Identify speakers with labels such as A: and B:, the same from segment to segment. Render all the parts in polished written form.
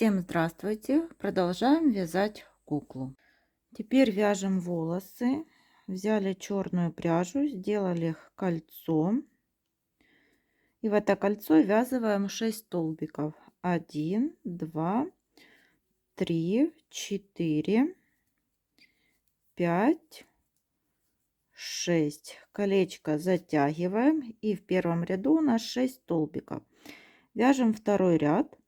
A: Всем здравствуйте! Продолжаем вязать куклу. Теперь вяжем волосы. Взяли черную пряжу, сделали кольцо. И в это кольцо ввязываем 6 столбиков. 1, 2, 3, 4, 5, 6. Колечко затягиваем. И в первом ряду у нас 6 столбиков. Вяжем второй ряд.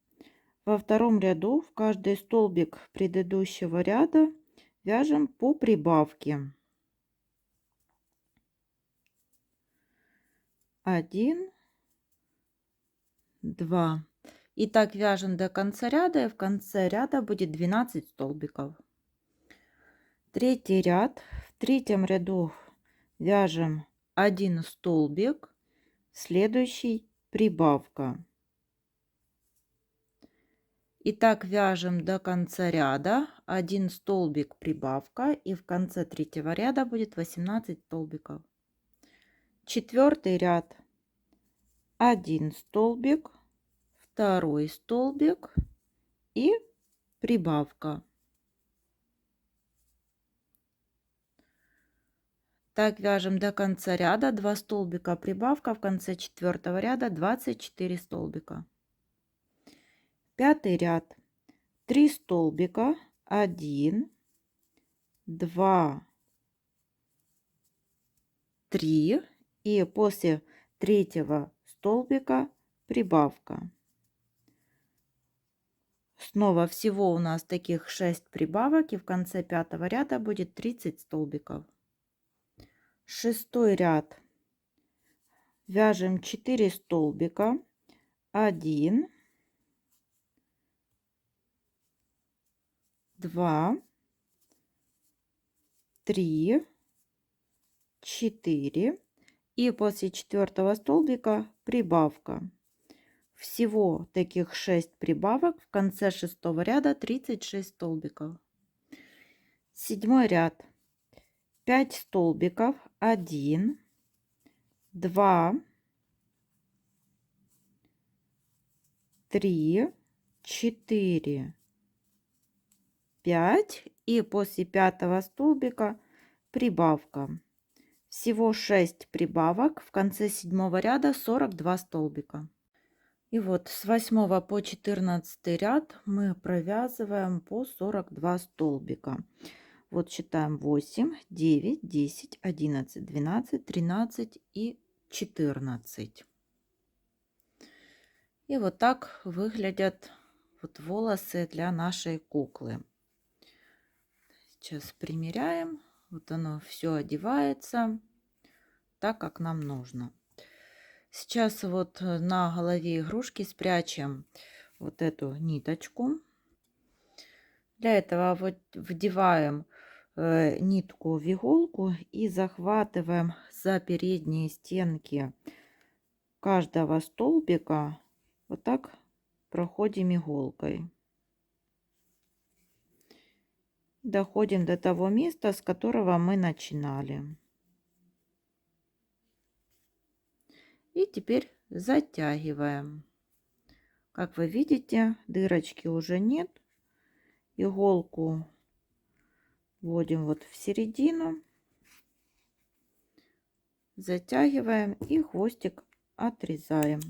A: Во втором ряду в каждый столбик предыдущего ряда вяжем по прибавке. 1, 2. И так вяжем до конца ряда, и в конце ряда будет 12 столбиков. Третий ряд. В третьем ряду вяжем 1 столбик, следующий прибавка. И так вяжем до конца ряда, 1 столбик прибавка, и в конце третьего ряда будет 18 столбиков. Четвертый ряд. 1 столбик, второй столбик и прибавка. Так вяжем до конца ряда, 2 столбика прибавка, в конце четвертого ряда 24 столбика. Пятый ряд. 3 столбика, 1, 2, 3, и после третьего столбика прибавка. Снова всего у нас таких 6 прибавок, и в конце пятого ряда будет 30 столбиков. Шестой ряд. Вяжем 4 столбика, 1, 2, 3, 4, и после четвертого столбика прибавка. Всего таких 6 прибавок, в конце шестого ряда 36 столбиков. Седьмой ряд. 5 столбиков, 1, 2, 3, 4, 5, и после пятого столбика прибавка. Всего 6 прибавок, в конце седьмого ряда 42 столбика. И вот с 8 по 14 ряд мы провязываем по 42 столбика. Вот считаем: 8, 9, 10, 11, 12, 13 и 14. И вот так выглядят вот волосы для нашей куклы. Сейчас примеряем. Вот оно все одевается так, как нам нужно. Сейчас вот на голове игрушки спрячем вот эту ниточку. Для этого вот вдеваем нитку в иголку и захватываем за передние стенки каждого столбика. Вот так проходим иголкой. Доходим до того места, с которого мы начинали. И теперь затягиваем. Как вы видите, дырочки уже нет. Иголку вводим вот в середину, затягиваем и хвостик отрезаем.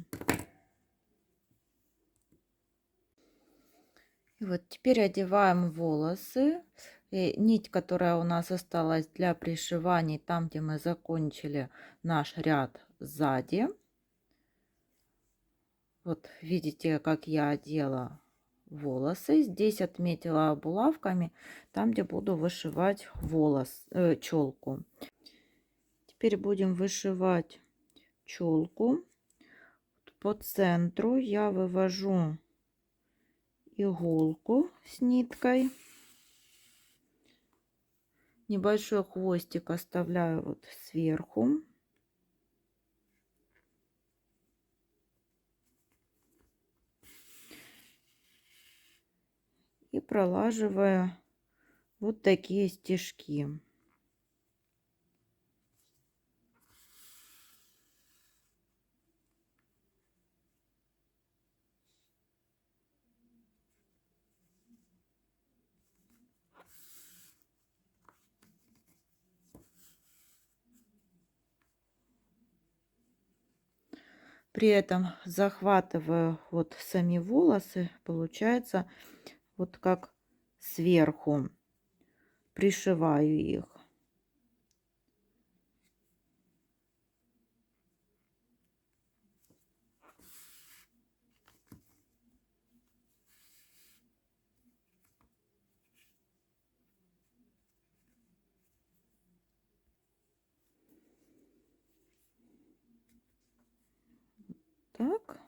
A: И вот теперь одеваем волосы. И нить, которая у нас осталась для пришивания, там, где мы закончили наш ряд сзади. Вот видите, как я одела волосы. Здесь отметила булавками, там, где буду вышивать челку. Теперь будем вышивать челку. По центру я вывожу иголку с ниткой. Небольшой хвостик оставляю вот сверху. И пролаживаю вот такие стежки. При этом захватываю вот сами волосы, получается вот как сверху, пришиваю их. Так.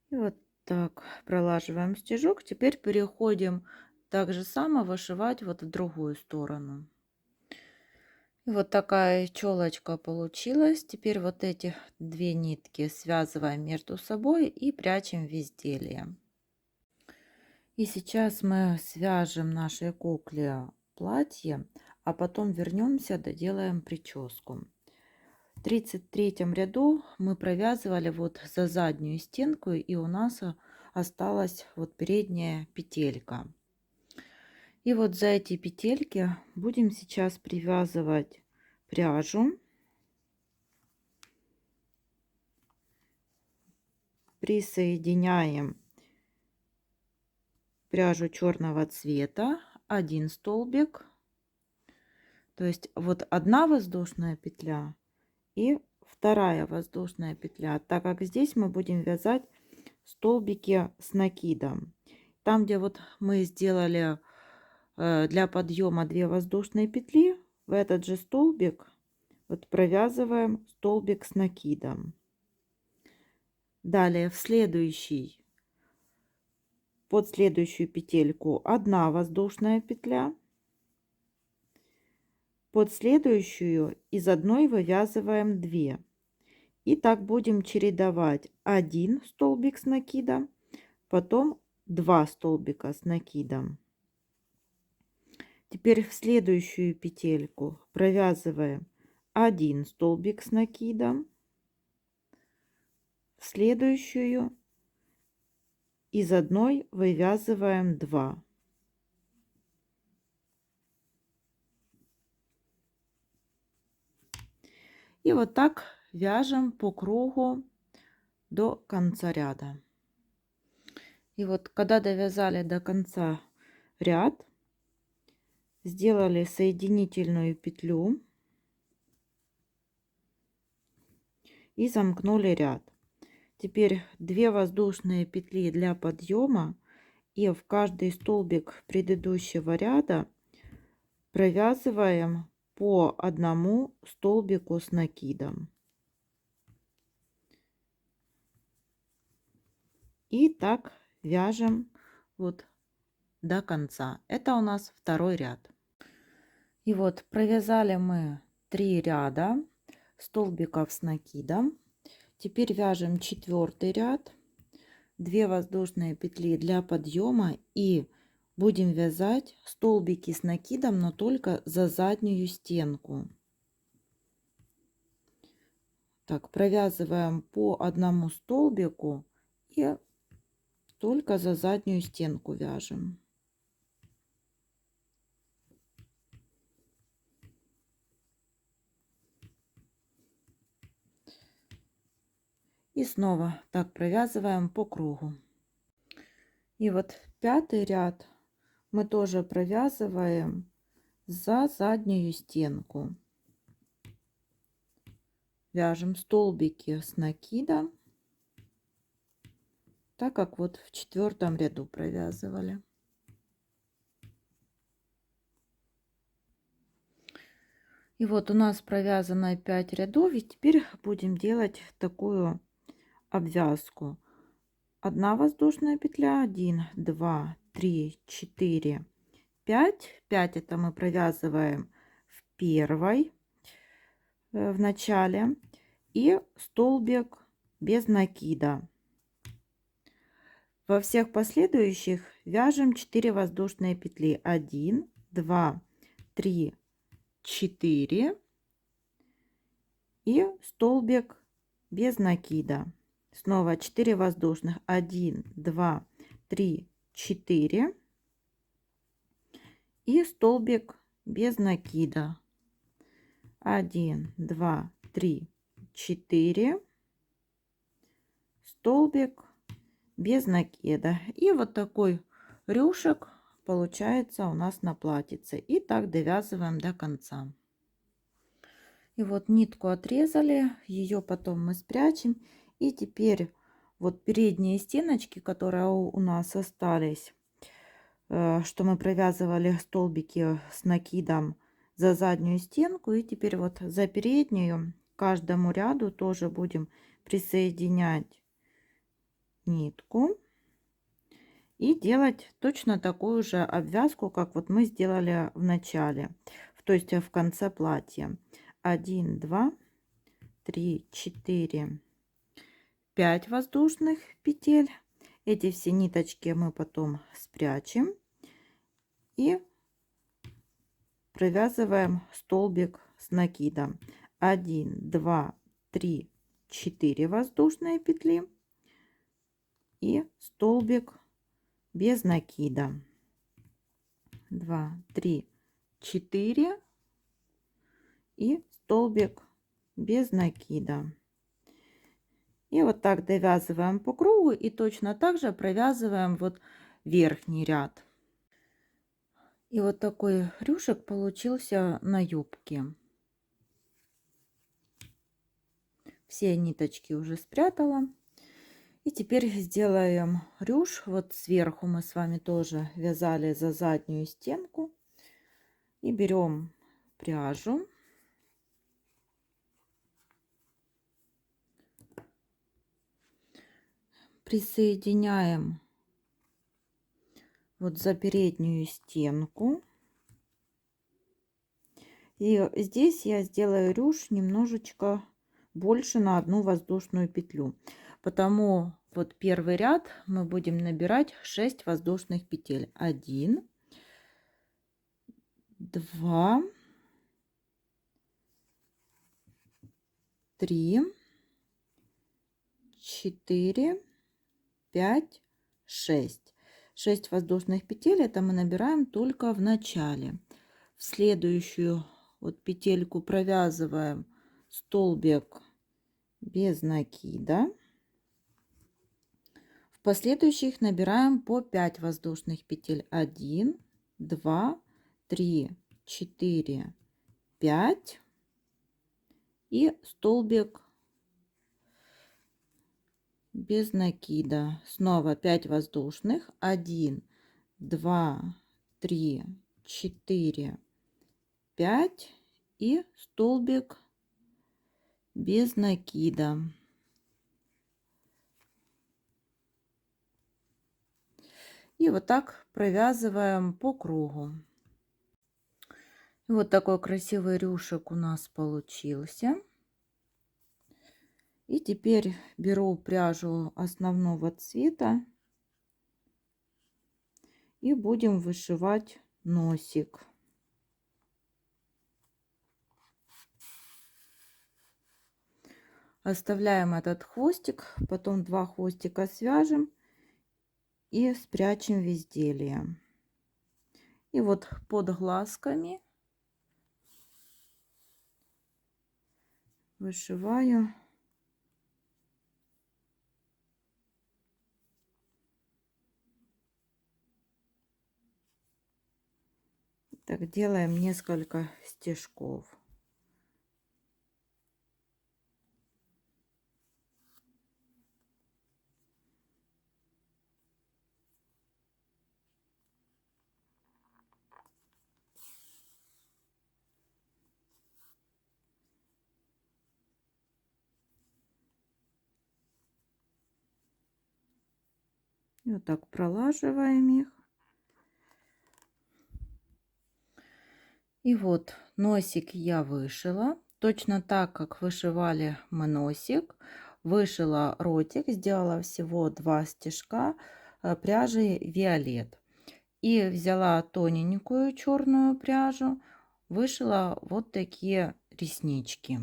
A: И вот так пролаживаем стежок. Теперь переходим так же само вышивать вот в другую сторону. И вот такая челочка получилась. Теперь вот эти две нитки связываем между собой и прячем в изделие. И сейчас мы свяжем нашей кукле платье, а потом вернемся, доделаем прическу. В 33 ряду мы провязывали вот за заднюю стенку, и у нас осталась вот передняя петелька. И вот за эти петельки будем сейчас привязывать пряжу. Присоединяем пряжу черного цвета, один столбик, то есть вот одна воздушная петля и вторая воздушная петля, так как здесь мы будем вязать столбики с накидом. Там, где вот мы сделали для подъема 2 воздушные петли, в этот же столбик вот провязываем столбик с накидом. Далее в следующий, под следующую петельку 1 воздушная петля, под следующую из одной вывязываем 2. И так будем чередовать: 1 столбик с накидом, потом 2 столбика с накидом. Теперь в следующую петельку провязываем 1 столбик с накидом, в следующую из одной вывязываем 2. И вот так вяжем по кругу до конца ряда. И вот когда довязали до конца ряд, сделали соединительную петлю и замкнули ряд. Теперь 2 воздушные петли для подъема, и в каждый столбик предыдущего ряда провязываем по одному столбику с накидом. И так вяжем вот до конца. Это у нас второй ряд. И вот провязали мы 3 ряда столбиков с накидом. Теперь вяжем 4 ряд, 2 воздушные петли для подъема и будем вязать столбики с накидом, но только за заднюю стенку. Так, провязываем по одному столбику и только за заднюю стенку вяжем. И снова так провязываем по кругу. И вот 5-й ряд мы тоже провязываем за заднюю стенку. Вяжем столбики с накидом, так как вот в 4-м ряду провязывали. И вот у нас провязано 5 рядов, и теперь будем делать такую обвязку. 1 воздушная петля, 1, 2, 3, 4, 5. 5 это мы провязываем в первой, в начале, и столбик без накида. Во всех последующих вяжем 4 воздушные петли: 1, 2, 3, 4 и столбик без накида. Снова 4 воздушных: 1, 2, 3, 4 и столбик без накида. 1, 2, 3, 4. Столбик без накида. И вот такой рюшек получается у нас на платьице. И так довязываем до конца. И вот нитку отрезали, ее потом мы спрячем. И теперь вот передние стеночки, которые у нас остались, что мы провязывали столбики с накидом за заднюю стенку. И теперь вот за переднюю каждому ряду тоже будем присоединять нитку и делать точно такую же обвязку, как вот мы сделали в начале, то есть в конце платья. 1, 2, 3, 4, 5 воздушных петель. Эти все ниточки мы потом спрячем и провязываем столбик с накидом. 1, 2, 3, 4 воздушные петли и столбик без накида. 2, 3, 4 и столбик без накида. И вот так довязываем по кругу и точно так же провязываем вот верхний ряд. И вот такой рюшек получился на юбке. Все ниточки уже спрятала. И теперь сделаем рюш. Вот сверху мы с вами тоже вязали за заднюю стенку. И берем пряжу. Присоединяем вот за переднюю стенку. И здесь я сделаю рюш немножечко больше на одну воздушную петлю. Потому вот первый ряд мы будем набирать 6 воздушных петель. 1, 2, 3, 4, 5, 6. 6 воздушных петель это мы набираем только в начале. В следующую вот петельку провязываем столбик без накида. В последующих набираем по 5 воздушных петель. 1, 2, 3, 4, 5 и столбик без накида. Снова 5 воздушных. 1, 2, 3, 4, 5 и столбик без накида. И вот так провязываем по кругу. Вот такой красивый рюшек у нас получился. И теперь беру пряжу основного цвета и будем вышивать носик. Оставляем этот хвостик, потом 2 хвостика свяжем и спрячем в изделие. И вот под глазками вышиваю так, делаем несколько стежков. И вот так пролаживаем их. И вот носик я вышила. Точно так, как вышивали мы носик. Вышила ротик, сделала всего 2 стежка пряжи Виолет. И взяла тоненькую черную пряжу, вышила вот такие реснички.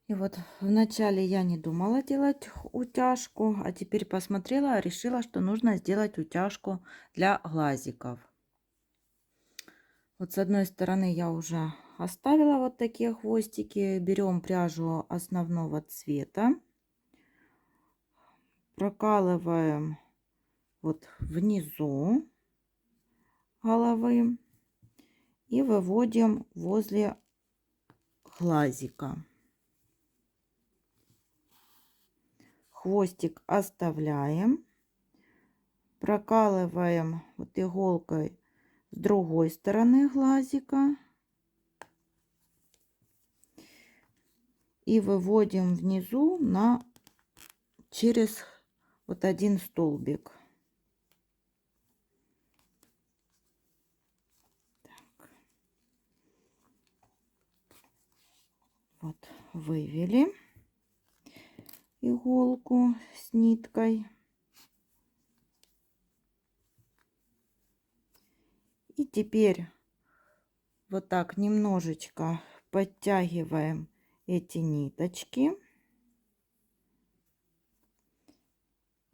A: И вот вначале я не думала делать утяжку, а теперь посмотрела, решила, что нужно сделать утяжку для глазиков. Вот с одной стороны я уже оставила вот такие хвостики. Берем пряжу основного цвета, прокалываем вот внизу головы и выводим возле глазика. Хвостик оставляем, прокалываем вот иголкой с другой стороны глазика и выводим внизу через вот один столбик. Так. Вот вывели иголку с ниткой. И теперь вот так немножечко подтягиваем эти ниточки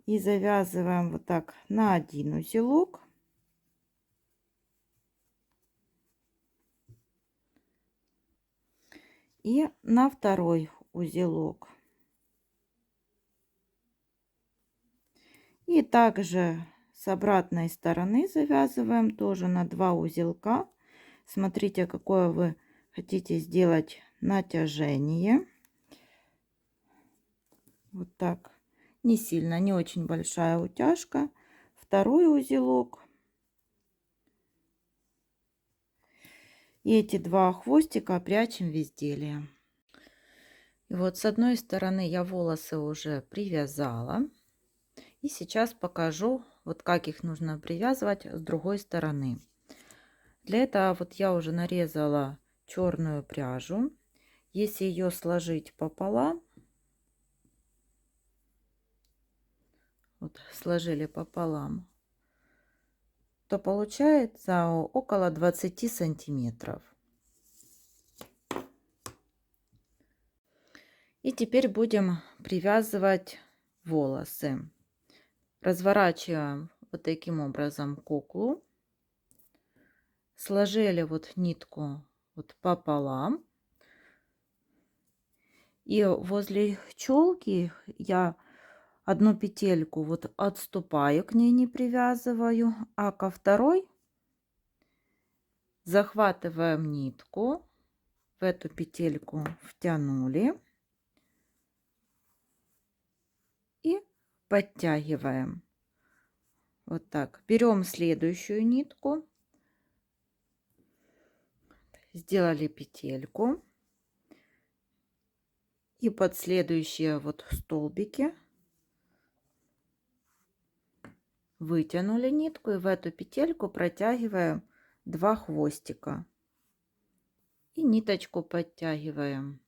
A: и завязываем вот так на один узелок. И на второй узелок. И также с обратной стороны завязываем тоже на 2 узелка. Смотрите, какое вы хотите сделать натяжение. Вот так. Не сильно, не очень большая утяжка. Второй узелок. И эти 2 хвостика прячем в изделие. И вот с одной стороны я волосы уже привязала. И сейчас покажу, вот как их нужно привязывать с другой стороны. Для этого вот я уже нарезала черную пряжу. Если ее сложить пополам, вот сложили пополам, то получается около 20 сантиметров. И теперь будем привязывать волосы. Разворачиваем вот таким образом куклу. Сложили вот нитку вот пополам. И возле челки я одну петельку вот отступаю, к ней не привязываю, а ко второй захватываем нитку, в эту петельку втянули и подтягиваем. Вот так. Берем следующую нитку, сделали петельку и под следующие вот столбики вытянули нитку и в эту петельку протягиваем 2 хвостика и ниточку подтягиваем.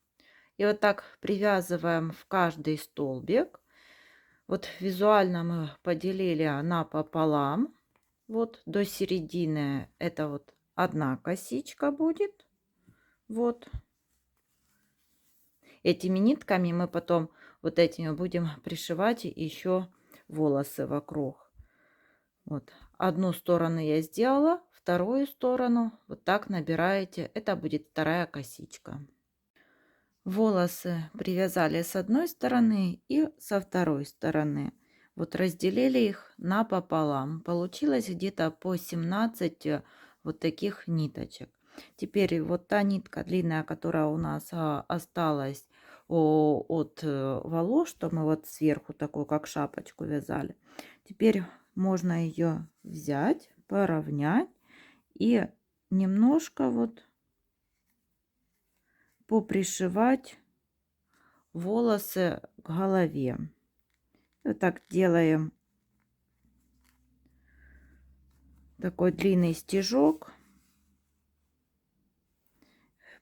A: И вот так привязываем в каждый столбик. Вот визуально мы поделили напополам. Вот до середины это вот одна косичка будет. Вот. Этими нитками мы потом вот этими будем пришивать еще волосы вокруг. Вот. Одну сторону я сделала, вторую сторону вот так набираете. Это будет вторая косичка. Волосы привязали с одной стороны и со второй стороны. Вот разделили их напополам. Получилось где-то по 17 вот таких ниточек. Теперь вот та нитка длинная, которая у нас осталась от волос, что мы вот сверху такую как шапочку вязали. Теперь можно ее взять, поровнять и немножко вот попришивать волосы к голове. Вот так делаем такой длинный стежок,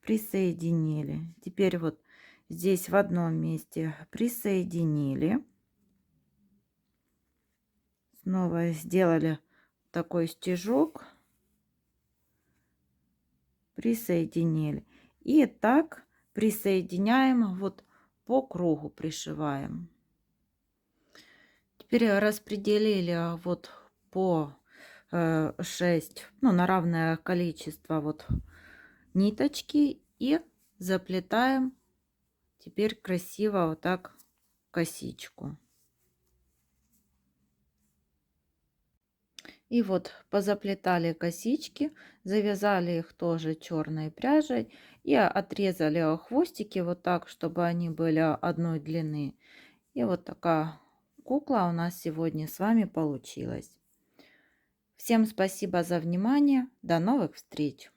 A: присоединили. Теперь вот здесь в одном месте присоединили, снова сделали такой стежок, присоединили, и так присоединяем вот по кругу, пришиваем. Теперь распределили вот по 6, ну, на равное количество вот ниточки и заплетаем теперь красиво вот так косичку. И вот позаплетали косички, завязали их тоже черной пряжей и отрезали хвостики вот так, чтобы они были одной длины. И вот такая кукла у нас сегодня с вами получилась. Всем спасибо за внимание. До новых встреч!